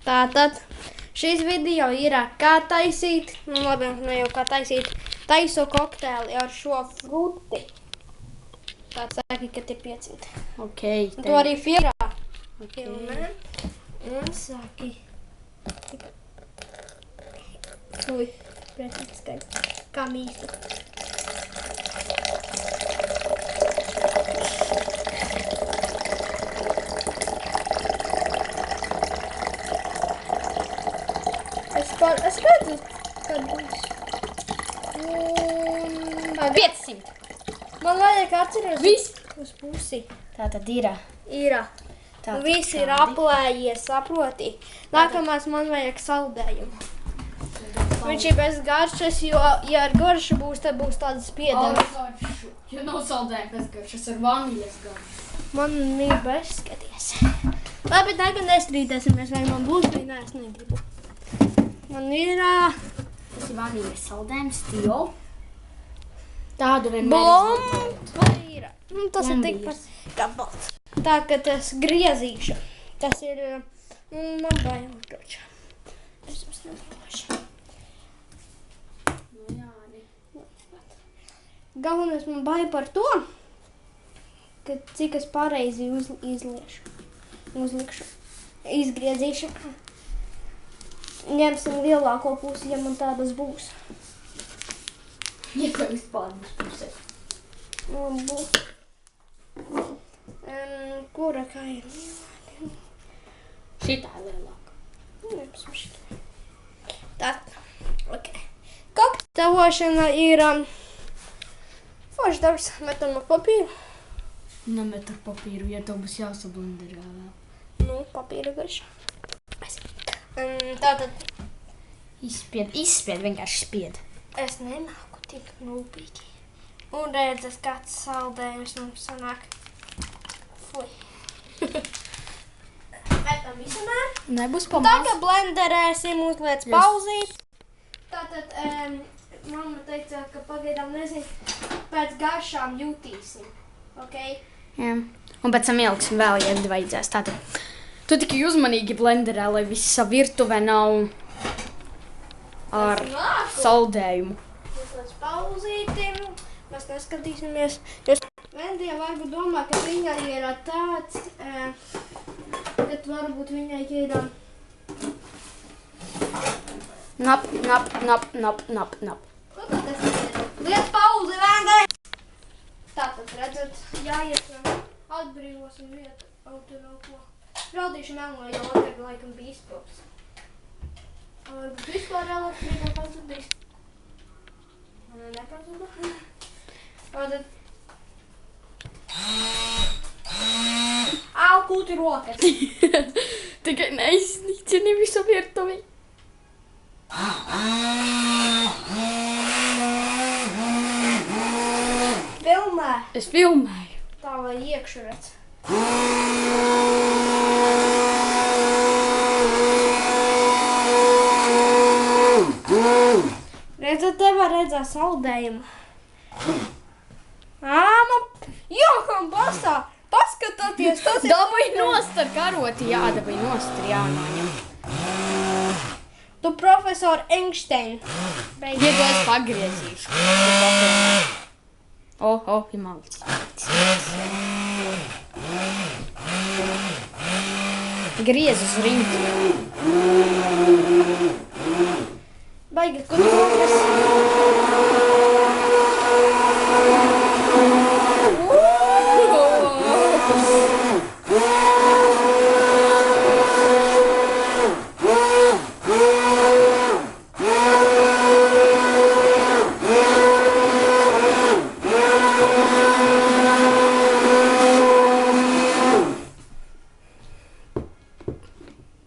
Tātad šis video ir kā taisīt, labi, ne jau kā taisīt, taiso kokteili ar šo fruti. Tāds saki, ka te 500. Ok. Tu arī firā. Ok. Un saki. Ui, pretīgi skaļi. Kā mīstu. Es redzu, kad būs. 500. Man vajag atceries Viss. uz pusi. Tā tad ir. Ir. Viss ir aplējies, saproti. Nākamās man vajag saldējumu. Viņš ir bez garšas, jo, ja ar garšu būs, tad būs tāda spiedama. Jo nav saldējumi bez garšas, ar vaniļas garšu. Man ir bez skaties. Labi, tagad nestrīdēsimies, vai man būs, vai nē, es negribu. Man ir... Tas ir vaniļas saldējums, Tio. Tādu vienmēr Blom! Vai ir? Tas ir Lombijas. tikpat kā balts. Tā, ka tas griezīšu. Tas ir... Man bail droši. Es jums nedošu. Nu jā, arī. Galvenais man bail par to, ka cik es pareizi uzlikšu. Izgriezīšu. Ņemsim lielāko pusi, ja man tādas būs. Iekļauj vispārnes pusē. Būs. Kura kā ir lielāka? Šitā ir lielāka. Ņemsim šitā. Tā, ok. Kokteļošana ir foršs darbs. Metam ar papīru. Nemet ar papīru, ja tev būs jāsablenderē vēl. Nu, papīra garša. Tātad Izspied, vienkārši spied. es nemāku tik nūpīgi. Un redzes, kāds saldējums mums sanāk. Fui. Metam visu nē. Nebūs pamās. Tagad blenderēsim, uzliec pauzīt. Tātad mamma teica, ka pagaidām nezinu, pēc garšām jutīsim. Ok? Jā. Un pēc tam ieliksim vēl, ja vajadzēs. Tātad, tu tikai uzmanīgi blenderē, lai visa virtuve nav ar saldējumu. Uzliec pauzītim. Mēs neskatīsimies. Jūs Vendija varbūt domā, ka viņai ir tāds, kad varbūt viņai ir... Nap. Ko tad es nezinu? Liec pauzi, Vendija! Tātad, redzat, jāiet atbrīvosim vietu autoroko. Raudīšu melno, jo vakar laikam bija izpilds. Varbūt vispār elektrība pazudīs. Nepazudīs. Tātad... Au, kūti rokas! Tikai neiznīcini visu virtuvi. Filmē! Es filmēju. Tā lai iekšu redz. Redzat, te var redzēt saldējumu. Joham, basā! Paskatieties, tas ir... Dabūj nost ar karoti, jādabūj nost ar jānoņem. Tu profesor Einstein. Ja to es pagriezīšu. Ir malicis. Griez uz rimtu. Baigi, ko tu rokas?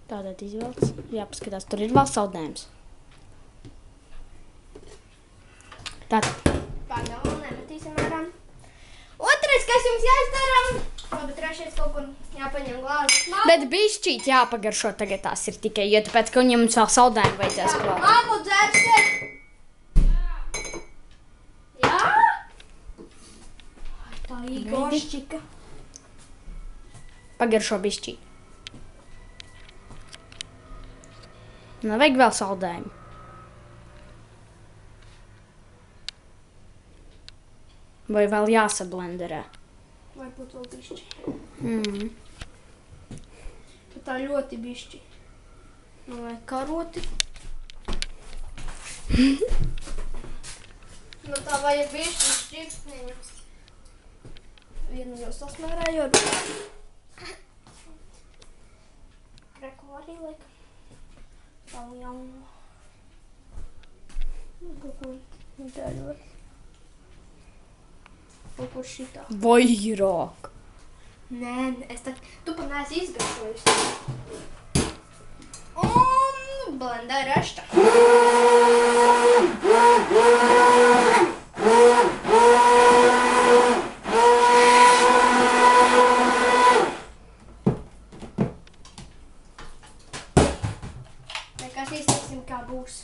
Tātad izvelc. Jāpaskatās, tur ir vēl saldējums. Tātad. Pagaidām, nemetīsim ārā. Otrais, kas jums jāizdara? Labi, trešais kaut kur jāpaņem glāzi. Bet bišķīt jāpagaršo tagad tās ir tikai, jo tāpēc, ka viņam vēl saldējumu vajadzēs klāt. Māmu, dzērsiet! Jā? Tā ir goršķika. Pagaršo bišķīt. Nevajag vēl saldējumu. Vai vēl jāsablenderē? Varbūt vēl bišķi. Mm. Bet tā ļoti bišķi. Nu, vai karoti. Nu, tā vajag bišķi šķipsniņu. Vienu jau sasmērējot. Reku arī liek. Savu jaunu. Kaut ko dēļot. Kaut kur šitā. Vairāk. Nē, tu pat neesi izgaršojis. Un blendā rešta. Nekas izteiksim, kā būs.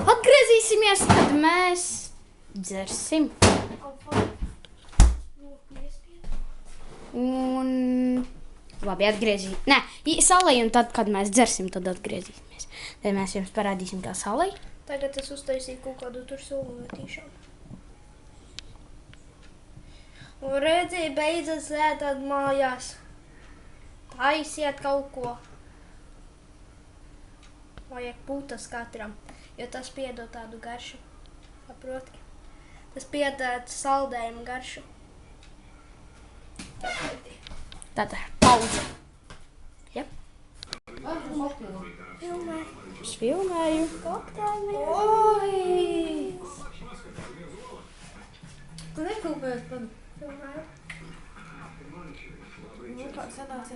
Atgriezīsimies, kad mēs dzersim. Un labi, atgriezīsimies. Nē, salai, un tad, kad mēs dzersim, tad atgriezīsimies. Tad mēs jums parādīsim, kā salai. Tagad es uztaisīju kaut kādu tur sulumetīšanu. Un redzēju, beidzas ētāt mājās. Taisiet kaut ko. Vajag putas katram, jo tas piedod tādu garšu. Saproti? Tas piedod saldējumu garšu. Tātad pauze. Ja? Filmē. Es filmēju. Kokteili. Oi! Tu nefilmēji man? Filmēju. Nu, kā sanāca?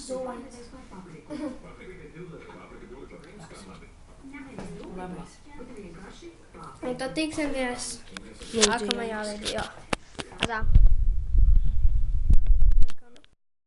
Zūlis. Un tad tiksimies nākamajā video. Atā.